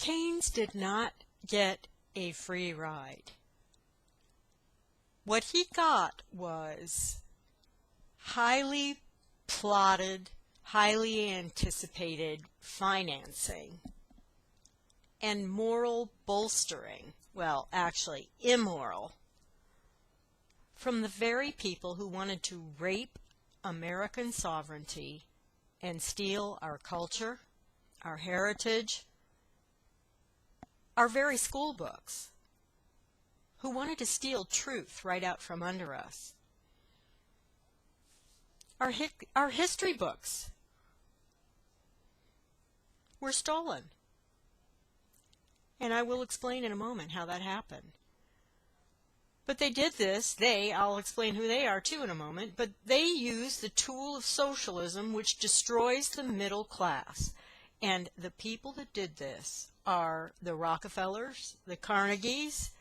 Keynes did not get a free ride. What he got was highly plotted, highly anticipated financing and moral bolstering, well, actually immoral, from the very people who wanted to rape American sovereignty and steal our culture, our heritage, our very school books, who wanted to steal truth right out from under us. Our history books were stolen. And I will explain in a moment how that happened. But they did this, I'll explain who they are too in a moment, but they used the tool of socialism, which destroys the middle class. And the people that did this are the Rockefellers, the Carnegies,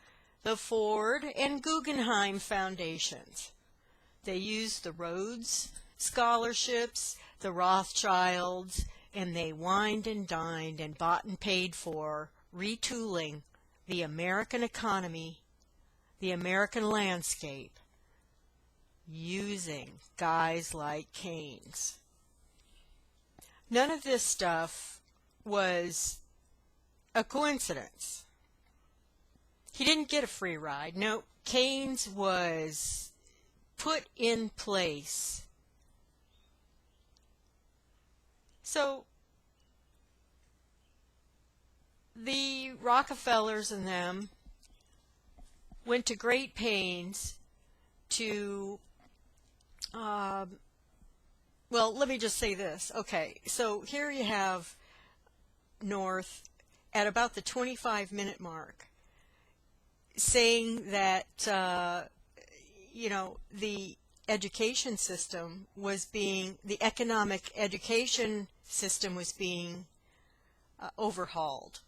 the Ford and Guggenheim foundations. They used the Rhodes Scholarships, the Rothschilds, and they wined and dined and bought and paid for retooling the American economy, the American landscape, using guys like Keynes. None of this stuff was a coincidence. He didn't get a free ride. No, Keynes was put in place. So the Rockefellers and them went to great pains to, well, let me just say this. Okay, so here you have North at about the 25-minute mark saying that, the education system was being, the economic education system was being overhauled.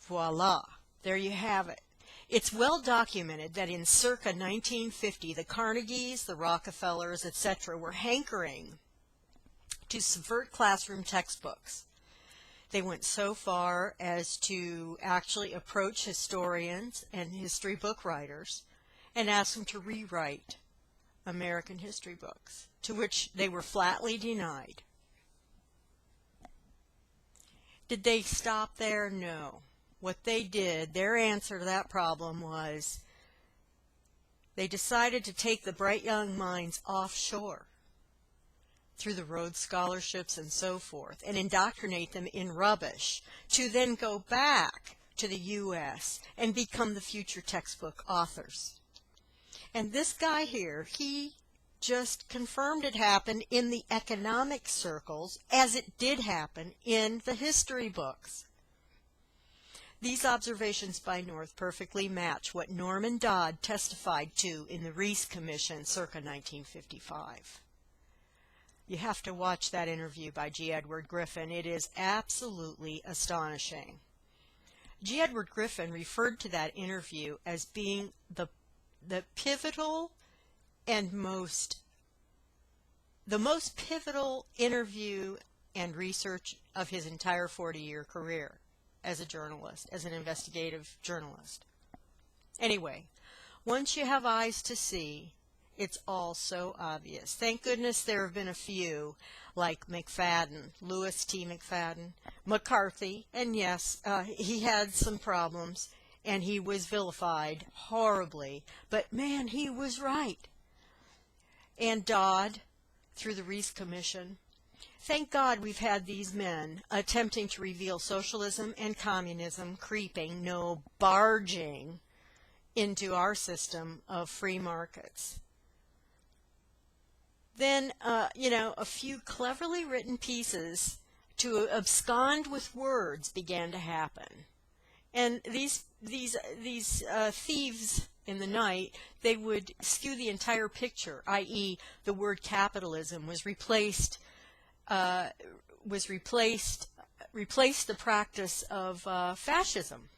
Voila. There you have it. It's well documented that in circa 1950, the Carnegies, the Rockefellers, etc. were hankering to subvert classroom textbooks. They went so far as to actually approach historians and history book writers and ask them to rewrite American history books, to which they were flatly denied. Did they stop there? No. What they did, their answer to that problem was they decided to take the bright young minds offshore through the Rhodes Scholarships and so forth and indoctrinate them in rubbish to then go back to the U.S. and become the future textbook authors. And this guy here, he just confirmed it happened in the economic circles as it did happen in the history books. These observations by North perfectly match what Norman Dodd testified to in the Reese Commission circa 1955. You have to watch that interview by G. Edward Griffin. It is absolutely astonishing. G. Edward Griffin referred to that interview as being the pivotal and the most pivotal interview and research of his entire 40-year career as a journalist, as an investigative journalist. Anyway, once you have eyes to see, it's all so obvious. Thank goodness there have been a few, like McFadden, Louis T. McFadden, McCarthy, and yes, he had some problems, and he was vilified horribly, but man, he was right. And Dodd, through the Reese Commission. Thank God we've had these men attempting to reveal socialism and communism creeping, no, barging into our system of free markets. Then, a few cleverly written pieces to abscond with words began to happen. And these thieves in the night, they would skew the entire picture, i.e. the word capitalism was replaced the practice of fascism.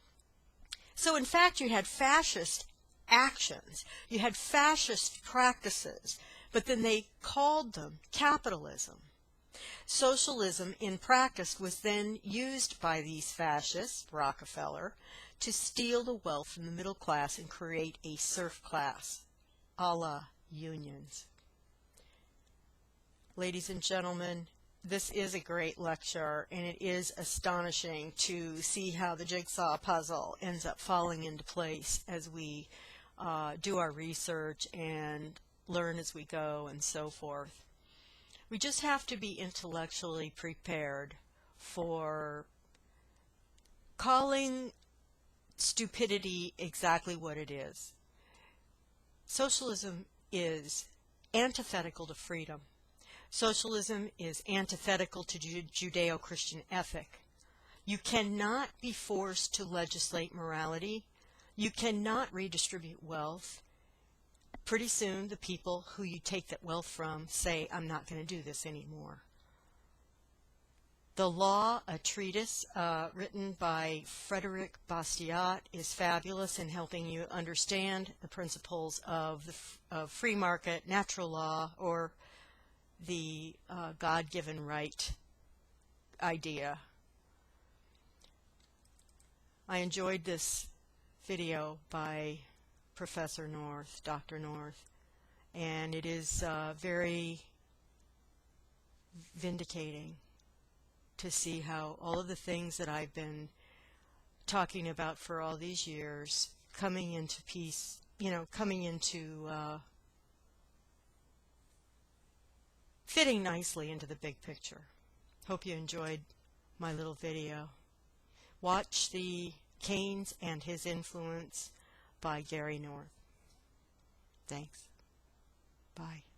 So in fact you had fascist actions, you had fascist practices, but then they called them capitalism. Socialism in practice was then used by these fascists, Rockefeller, to steal the wealth from the middle class and create a serf class, a la unions. Ladies and gentlemen, this is a great lecture, and it is astonishing to see how the jigsaw puzzle ends up falling into place as we do our research and learn as we go and so forth. We just have to be intellectually prepared for calling stupidity exactly what it is. Socialism is antithetical to freedom. Socialism is antithetical to Judeo-Christian ethic. You cannot be forced to legislate morality. You cannot redistribute wealth. Pretty soon, the people who you take that wealth from say, I'm not going to do this anymore. The Law, a treatise written by Frederick Bastiat, is fabulous in helping you understand the principles of free market, natural law, or the God-given right idea. I enjoyed this video by Professor North, Dr. North, and it is very vindicating to see how all of the things that I've been talking about for all these years coming into peace, coming into fitting nicely into the big picture. Hope you enjoyed my little video. Watch the Keynes and His Influence by Gary North. Thanks. Bye.